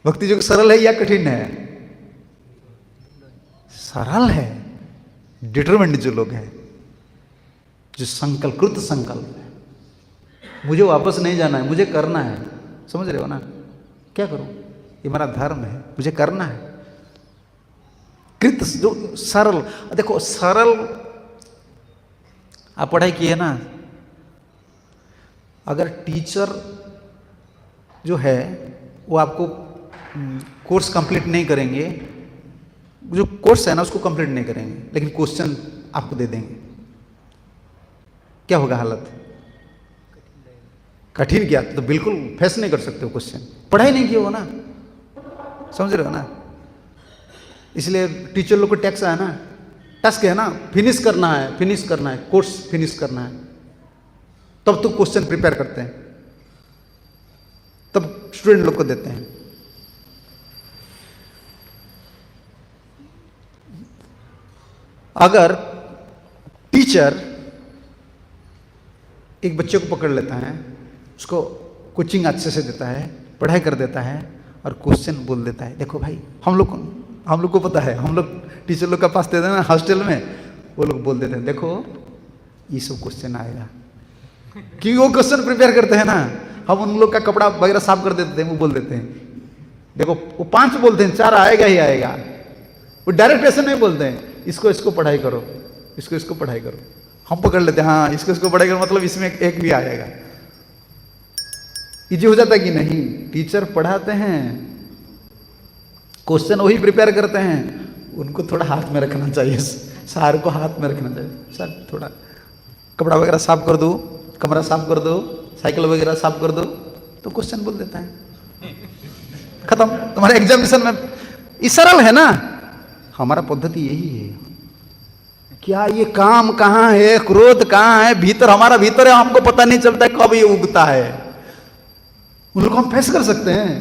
भक्ति योग सरल है या कठिन है? सरल है। डिटरमिन्ड जो लोग हैं, जो संकल्प है, मुझे वापस नहीं जाना है, मुझे करना है, समझ रहे हो ना? क्या करूं, ये मेरा धर्म है, मुझे करना है। कृत जो सरल, देखो सरल, आप पढ़ाई की है ना, अगर टीचर जो है वो आपको कोर्स कंप्लीट नहीं करेंगे, जो कोर्स है ना उसको कंप्लीट नहीं करेंगे, लेकिन क्वेश्चन आपको दे देंगे, क्या होगा हालत? कठिन क्या, तो बिल्कुल फेस नहीं कर सकते हो क्वेश्चन, पढ़ाई नहीं किया हो ना, समझ रहे हो ना? इसलिए टीचर लोग को टैक्स है ना, टास्क है ना, फिनिश करना है, कोर्स फिनिश करना है, तब तो क्वेश्चन प्रिपेयर करते हैं, तब स्टूडेंट लोग को देते हैं। अगर टीचर एक बच्चे को पकड़ लेता है, उसको कोचिंग अच्छे से देता है, पढ़ाई कर देता है और क्वेश्चन बोल देता है, देखो भाई हम लोग को पता है, हम लोग टीचर लोग का पास देते हैं ना हॉस्टल में, वो लोग बोल देते हैं देखो ये सब क्वेश्चन आएगा, क्योंकि वो क्वेश्चन प्रिपेयर करते हैं ना। हम उन लोग का कपड़ा वगैरह साफ कर देते हैं, वो बोल देते हैं देखो, वो 5 बोलते हैं, 4 आएगा ही आएगा, वो डायरेक्ट ऐसे नहीं बोलते हैं इसको पढ़ाई करो, इसको पढ़ाई करो, हम पकड़ लेते हैं हाँ इसको पढ़ाई करो, मतलब इसमें एक भी आएगा। इजी हो जाता है कि नहीं? टीचर पढ़ाते हैं, क्वेश्चन वही प्रिपेयर करते हैं, उनको थोड़ा हाथ में रखना चाहिए, सार को हाथ में रखना चाहिए, सर थोड़ा कपड़ा वगैरह साफ कर दो, कमरा साफ कर दो, साइकिल वगैरह साफ कर दो, तो क्वेश्चन बोल देता है, खत्म। तुम्हारे एग्जामिनेशन में ये सरल है ना। हमारा पद्धति यही है। क्या ये काम कहाँ है, क्रोध कहाँ है, भीतर हमारा भीतर है, हमको पता नहीं चलता है कब ये उगता है। उन लोग हम फेस कर सकते हैं।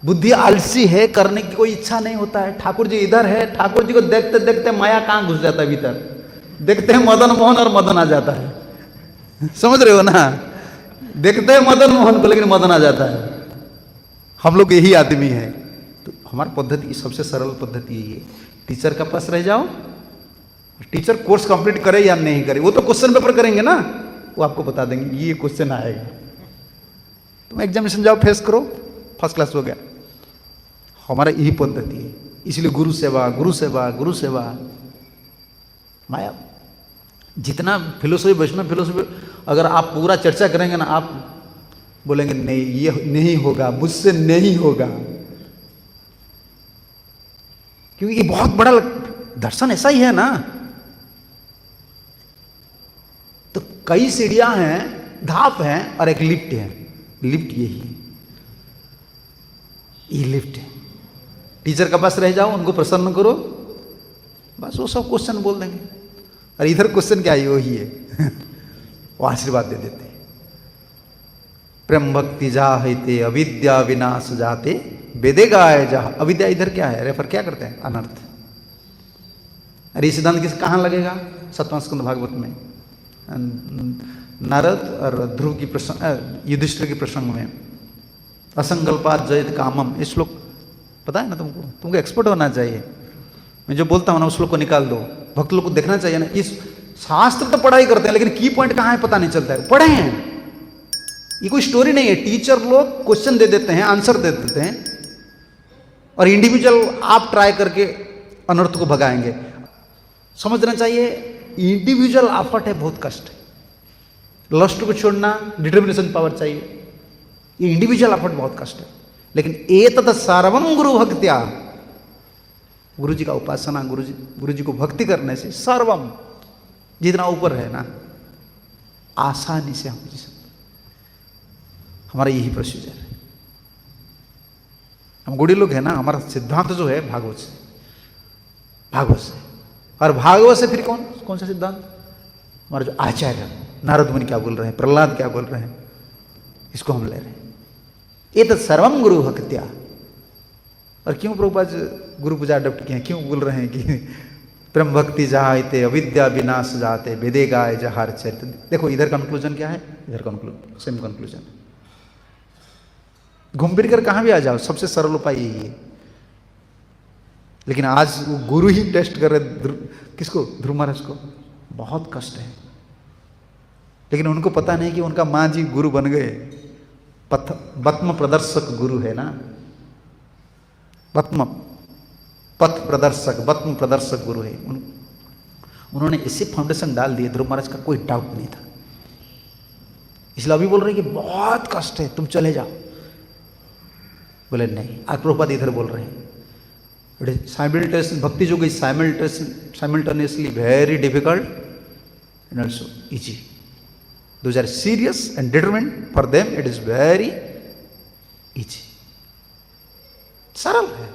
बुद्धि आलसी है, करने की कोई इच्छा नहीं होता है। ठाकुर जी इधर है, ठाकुर जी को देखते देखते माया कहाँ घुस जाता है भीतर, देखते हैं मदन मोहन और मदन आ जाता है। समझ रहे हो ना? देखते हैं मदन मोहन को, लेकिन मदन आ जाता है। हम लोग यही आदमी है। तो हमारी पद्धति सबसे सरल पद्धति यही है, टीचर का पास रह जाओ, टीचर कोर्स कंप्लीट करे या नहीं करे, वो तो क्वेश्चन पेपर करेंगे ना, वो आपको बता देंगे ये क्वेश्चन आएगा, तुम एग्जामिनेशन जाओ, फेस करो, फर्स्ट क्लास हो गया। हमारा यही पद्धति है। इसलिए गुरु सेवा, गुरु सेवा, गुरु सेवा। माया जितना फिलोसफी, वैष्णव फिलोसफी अगर आप पूरा चर्चा करेंगे ना, आप बोलेंगे नहीं ये नहीं होगा, मुझसे नहीं होगा, क्योंकि ये बहुत बड़ा दर्शन ऐसा ही है ना। तो कई सीढ़ियां हैं, धाप हैं और एक लिफ्ट है। लिफ्ट यही है, ये लिफ्ट है। टीचर के पास रह जाओ, उनको प्रसन्न करो, बस वो सब क्वेश्चन बोल देंगे। और इधर क्वेश्चन क्या है, वही है वो आशीर्वाद दे देते हैं। प्रेम भक्ति जाहिते अविद्या विनाश जाते वेदे गाय जा। अविद्या इधर क्या है, रेफर क्या करते हैं, अनर्थ। अरे ये सिद्धांत किस कहाँ लगेगा? 7वां स्कंद भागवत में नारद और ध्रुव की प्रसंग, युधिष्ठिर के प्रसंग में असंकल्पात जयत कामम, ये श्लोक पता है ना तुमको एक्सपर्ट होना चाहिए। मैं जो बोलता हूँ ना उस श्लोक को निकाल दो, भक्त लोग को देखना चाहिए ना। इस शास्त्र तो पढ़ाई करते हैं, लेकिन की पॉइंट कहाँ है पता नहीं चलता है। पढ़े हैं, ये कोई स्टोरी नहीं है। टीचर लोग क्वेश्चन दे देते हैं, आंसर दे देते हैं, और इंडिविजुअल आप ट्राई करके अनर्थ को भगाएंगे। समझना चाहिए इंडिविजुअल एफर्ट है, बहुत कष्ट है। लस्ट को छोड़ना, डिटर्मिनेशन पावर चाहिए, ये इंडिविजुअल एफर्ट बहुत कष्ट है। लेकिन एतत् सर्वं गुरु भक्त्या, गुरु जी का उपासना, गुरु जी को भक्ति करने से सर्वम जितना ऊपर है ना, आसानी से हम जी सकते। हमारा यही प्रोसीजर है। हम गुड़ी लोग हैं ना, हमारा सिद्धांत जो है भागवत से, भागवत से। और भागवत से फिर कौन सा सिद्धांत? हमारा जो आचार्य नारद मुनि क्या बोल रहे हैं, प्रहलाद क्या बोल रहे हैं, इसको हम ले रहे हैं। ये तो सर्वम गुरु भक्त्या। और क्यों प्रभुपाद गुरु पूजा अडॉप्ट किए हैं? क्यों बोल रहे हैं कि प्रेम भक्ति जायते अविद्या विनाश जाते वेदे गाय जहार चरित। देखो इधर कंक्लूजन क्या है, इधर कंक्लूजन सेम कंक्लूजन। घूम फिर कर कहाँ भी आ जाओ, सबसे सरल उपाय यही है। लेकिन आज वो गुरु ही टेस्ट कर रहे किसको, ध्रुव महाराज को। बहुत कष्ट है, लेकिन उनको पता नहीं कि उनका माँ जी गुरु बन गए। बत्म प्रदर्शक गुरु है ना, बत्म पथ प्रदर्शक, बत्म प्रदर्शक गुरु है। उन्होंने ऐसे फाउंडेशन डाल दिए, ध्रुव महाराज का कोई डाउट नहीं था। इसलिए अभी बोल रहे हैं कि बहुत कष्ट है, तुम चले जाओ। बोले नहीं, आज प्रभुपाद इधर बोल रहे हैं simultaneously, Bhakti Yoga is simultaneously very difficult and also easy. Those are serious and determined, for them it is very easy. सरल है।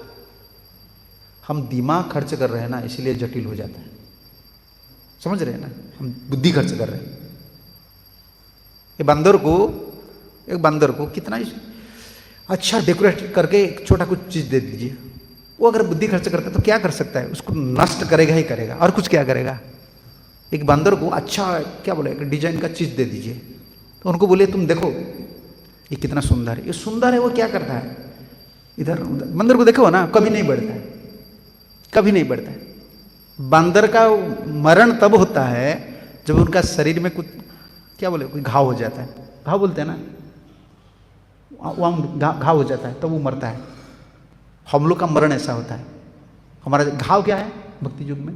हम दिमाग खर्च कर रहे हैं ना, इसलिए जटिल हो जाता है। समझ रहे हैं ना, हम बुद्धि खर्च कर रहे हैं। एक बंदर को कितना अच्छा डेकोरेट करके एक छोटा कुछ चीज दे दीजिए, वो अगर बुद्धि खर्च करता है तो क्या कर सकता है, उसको नष्ट करेगा ही करेगा, और कुछ क्या करेगा। एक बंदर को अच्छा क्या बोले, एक डिजाइन का चीज दे दीजिए, तो उनको बोले तुम देखो ये कितना सुंदर है, ये सुंदर है। वो क्या करता है, इधर उधर। बंदर को देखो ना, कभी नहीं बढ़ता है, कभी नहीं बढ़ता है। बंदर का मरण तब होता है जब उनका शरीर में कुछ क्या बोले, कोई घाव हो जाता है। घाव बोलते हैं ना, वहाँ घाव हो जाता है तब वो मरता है। हम लोग का मरण ऐसा होता है। हमारा घाव क्या है भक्ति युग में,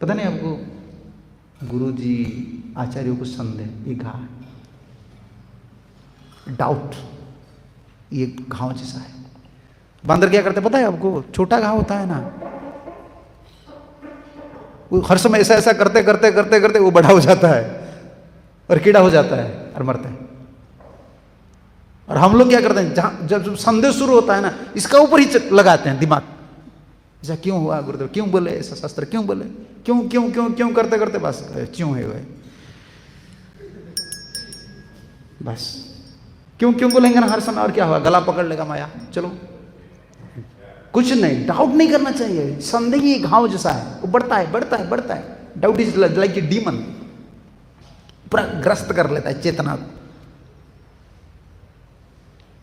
पता नहीं आपको। गुरु जी आचार्यों को संदेह, ये घाव है, डाउट, ये घाव जैसा है। बंदर क्या करते पता है आपको, छोटा घाव होता है ना, वो हर समय ऐसा ऐसा करते करते करते करते वो बड़ा हो जाता है और कीड़ा हो जाता है और मरता है। और हम लोग क्या करते हैं, जहां जब संदेह शुरू होता है ना, इसका ऊपर ही लगाते हैं दिमाग। ऐसा क्यों हुआ गुरुदेव, क्यों बोले ऐसा शास्त्र, क्यों बोले, क्यों क्यों क्यों क्यों करते करते बस क्यों है वह, बस क्यों क्यों बोलेंगे ना हर समय। और क्या हुआ, गला पकड़ लेगा माया। चलो कुछ नहीं, डाउट नहीं करना चाहिए। संदेह ही घाव जैसा है, वो बढ़ता है बढ़ता है बढ़ता है। Doubt is like a demon, पूरा ग्रस्त कर लेता है चेतना को।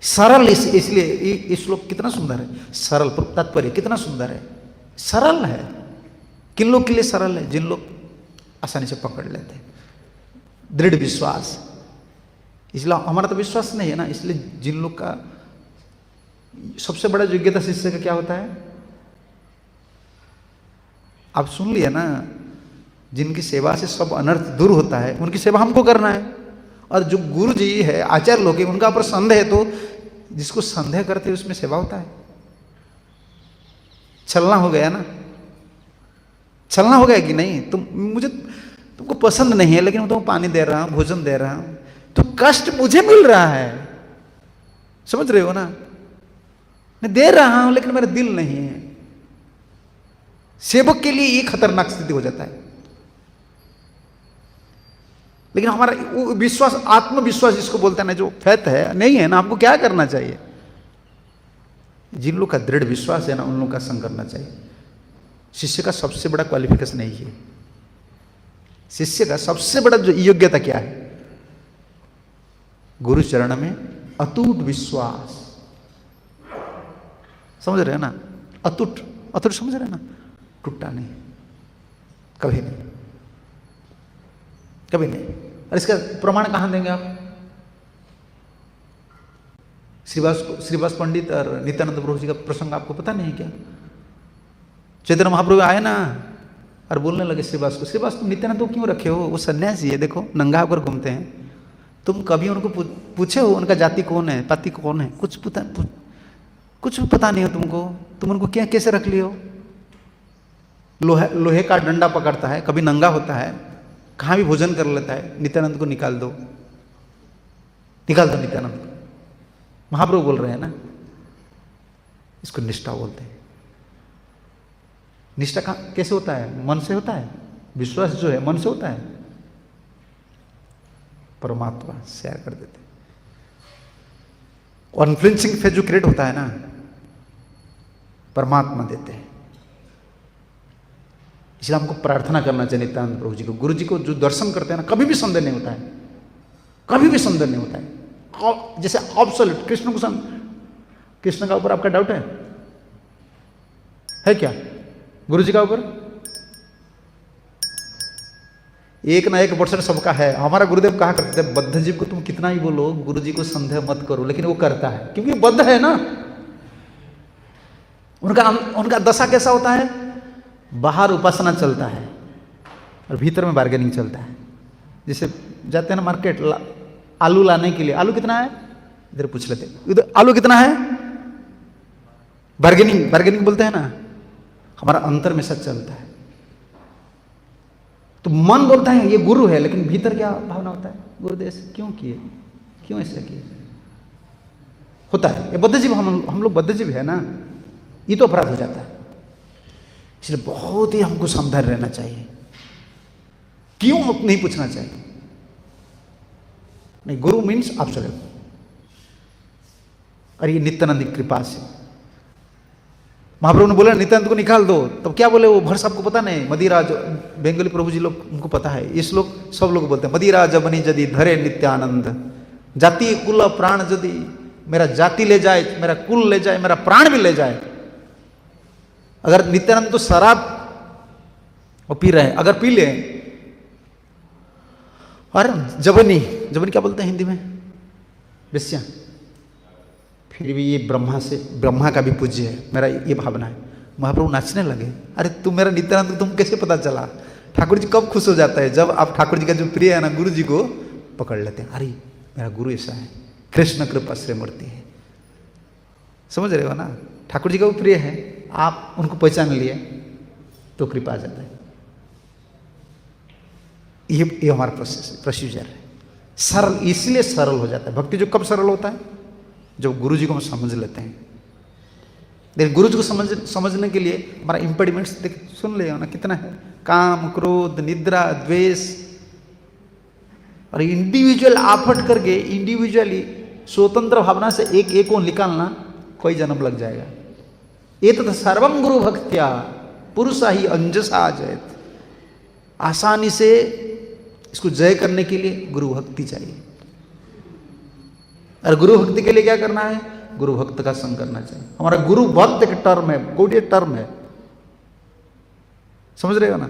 सरल, इसलिए ये श्लोक कितना सुंदर है। सरल तात्पर्य कितना सुंदर है, सरल है। किन लोग के लिए सरल है, जिन लोग आसानी से पकड़ लेते हैं, दृढ़ विश्वास। इसलिए हमारा तो विश्वास नहीं है ना, इसलिए जिन लोग का सबसे बड़ा योग्यता शिष्य का क्या होता है, आप सुन लिया ना, जिनकी सेवा से सब अनर्थ दूर होता है, उनकी सेवा हमको करना है। और जो गुरु जी है, आचार्य लोग, उनका ऊपर संदेह है, तो जिसको संदेह करते हैं उसमें सेवा होता है। छलना हो गया ना, छलना हो गया कि नहीं। तुमको पसंद नहीं है, लेकिन मैं तुमको पानी दे रहा हूं, भोजन दे रहा हूं, तो कष्ट मुझे मिल रहा है, समझ रहे हो ना। मैं दे रहा हूं लेकिन मेरा दिल नहीं है। सेवक के लिए ये खतरनाक स्थिति हो जाता है। लेकिन हमारा वो विश्वास, आत्मविश्वास जिसको बोलते हैं ना, जो फैथ है, नहीं है ना। आपको क्या करना चाहिए, जिन लोग का दृढ़ विश्वास है ना, उन लोगों का संग करना चाहिए। शिष्य का सबसे बड़ा क्वालिफिकेशन यही है। शिष्य का सबसे बड़ा जो योग्यता क्या है, गुरु चरण में अटूट विश्वास। समझ रहे हैं ना, अटूट, अटूट समझ रहे हैं ना, टूटता नहीं, कभी नहीं, कभी नहीं। और इसका प्रमाण कहां देंगे आप। श्रीवास पंडित और नित्यानंद प्रभु जी का प्रसंग आपको पता नहीं क्या। चैतन्य महाप्रभु आए ना और बोलने लगे श्रीवास को, श्रीवास तुम नित्यानंद को क्यों रखे हो, वो सन्यासी है, देखो नंगा होकर घूमते हैं। तुम कभी उनको पूछे हो उनका जाति कौन है, पाति कौन है, कुछ भी पता नहीं हो तुमको। तुम उनको क्या कैसे रख लियो। लोहे का डंडा पकड़ता है, कभी नंगा होता है, कहाँ भी भोजन कर लेता है। नित्यानंद को निकाल दो, निकाल दो नित्यानंद को। महाप्रभु बोल रहे हैं ना, इसको निष्ठा बोलते हैं। निष्ठा कहाँ कैसे होता है, मन से होता है। विश्वास जो है मन से होता है, परमात्मा शेयर कर देते। अनफ्लिंचिंग फेथ जो क्रिएट होता है ना, परमात्मा देते हैं। इसलिए हमको प्रार्थना करना चाहिए नित्यानंद प्रभु जी को। गुरु जी को जो दर्शन करते हैं ना, कभी भी संदेह नहीं होता है, कभी भी संदेह नहीं होता है। जैसे ऑब्सोल्यूट कृष्ण को कृष्ण का ऊपर आपका डाउट है क्या? गुरु जी का ऊपर 1 ना 1% सबका है। हमारा गुरुदेव कहा करते थे, बद्ध जीव को तुम कितना ही बोलो गुरु जी को संदेह मत करो, लेकिन वो करता है क्योंकि बद्ध है ना। उनका दशा कैसा होता है? बाहर उपासना चलता है और भीतर में बार्गेनिंग चलता है। जैसे जाते हैं ना मार्केट आलू लाने के लिए, आलू कितना है इधर पूछ लेते, इधर आलू कितना है, बार्गेनिंग बोलते हैं ना। हमारा अंतर में सच चलता है। तो मन बोलता है ये गुरु है, लेकिन भीतर क्या भावना होता है? गुरुदेव क्यों किए, क्यों ऐसा किए, होता है। ये बद्धजीव, हम लोग बद्धजीव है ना, ये तो अपराध हो जाता है। इसलिए बहुत ही हमको सावधान रहना चाहिए। क्यों नहीं पूछना चाहिए। नहीं, गुरु मीन्स एब्सोल्यूट। और ये नित्यानंद की कृपा से महाप्रभु ने बोला नित्यानंद को निकाल दो, तब क्या बोले वो? भर सबको पता नहीं, मदिराज बेंगली प्रभु जी लोग उनको पता है, इस लोग सब लोग बोलते हैं मदिराज बनी जदि धरे नित्यानंद, जाति कुल प्राण जदि, मेरा जाति ले जाए, मेरा कुल ले जाए, मेरा प्राण भी ले जाए। अगर नित्यानंद तो शराब वो पी रहे हैं, अगर पी ले, और जबनी क्या बोलते हैं हिंदी में? वेश्या। फिर भी ये ब्रह्मा का भी पूज्य है, मेरा ये भावना है। महाप्रभु नाचने लगे, अरे तुम मेरा नित्यानंद तुम कैसे पता चला? ठाकुर जी कब खुश हो जाता है? जब आप ठाकुर जी का जो प्रिय है ना गुरु जी को पकड़ लेते हैं। अरे मेरा गुरु ऐसा है, कृष्ण कृपा श्री मूर्ति है। समझ रहे हो ना? ठाकुर जी का वो प्रिय है, आप उनको पहचान लिए तो कृपा आ जाता है। ये हमारा प्रोसीजर है। सरल, इसलिए सरल हो जाता है। भक्ति जो कब सरल होता है? जब गुरु जी को हम समझ लेते हैं। लेकिन गुरु जी को समझने के लिए हमारा इम्पेडिमेंट्स सुन ले ना कितना है? काम, क्रोध, निद्रा, द्वेष। और इंडिविजुअल आफट करके इंडिविजुअली स्वतंत्र भावना से एक को निकालना कोई जन्म लग जाएगा। ये तो सर्वम गुरु भक्त्या पुरुषा ही अंजसा जयत। आसानी से इसको जय करने के लिए गुरु भक्ति चाहिए। और गुरु भक्ति के लिए क्या करना है? गुरु भक्त का संग करना चाहिए। हमारा गुरु भक्त एक टर्म है, कोई टर्म है, समझ रहे हो ना?